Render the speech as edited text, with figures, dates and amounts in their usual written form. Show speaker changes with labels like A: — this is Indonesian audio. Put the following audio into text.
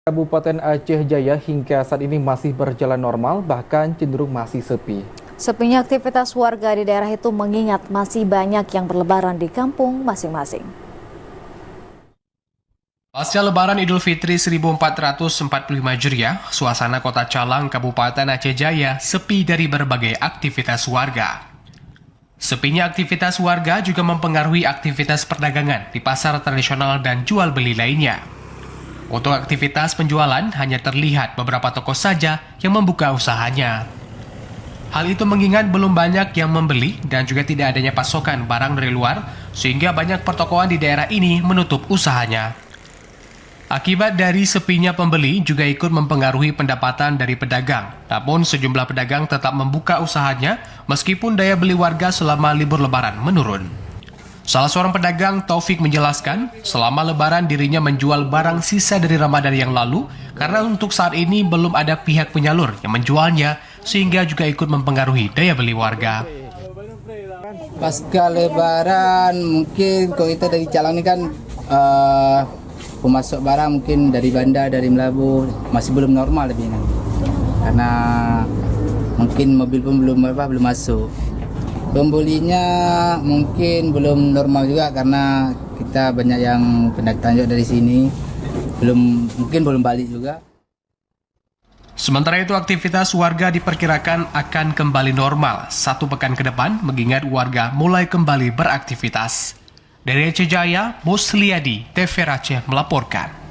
A: Kabupaten Aceh Jaya hingga saat ini masih berjalan normal, bahkan cenderung masih sepi.
B: Sepinya aktivitas warga di daerah itu mengingat masih banyak yang berlebaran di kampung masing-masing.
C: Pasca Lebaran Idul Fitri 1445 Hijriah, suasana Kota Calang, Kabupaten Aceh Jaya sepi dari berbagai aktivitas warga. Sepinya aktivitas warga juga mempengaruhi aktivitas perdagangan di pasar tradisional dan jual beli lainnya. Untuk aktivitas penjualan, hanya terlihat beberapa toko saja yang membuka usahanya. Hal itu mengingat belum banyak yang membeli dan juga tidak adanya pasokan barang dari luar, sehingga banyak pertokoan di daerah ini menutup usahanya. Akibat dari sepinya pembeli juga ikut mempengaruhi pendapatan dari pedagang. Namun sejumlah pedagang tetap membuka usahanya meskipun daya beli warga selama libur lebaran menurun. Salah seorang pedagang, Taufik, menjelaskan selama lebaran dirinya menjual barang sisa dari Ramadan yang lalu karena untuk saat ini belum ada pihak penyalur yang menjualnya sehingga juga ikut mempengaruhi daya beli warga.
D: Pasca lebaran mungkin kalau kita dari Calang ini kan pemasok barang mungkin dari bandar, dari Melabu masih belum normal lebih karena mungkin mobil pun belum masuk. Pembelinya mungkin belum normal juga karena kita banyak yang pendatang juga dari sini mungkin belum balik juga.
C: Sementara itu aktivitas warga diperkirakan akan kembali normal 1 pekan ke depan mengingat warga mulai kembali beraktivitas. Dari Aceh Jaya, Musliadi, TV Aceh melaporkan.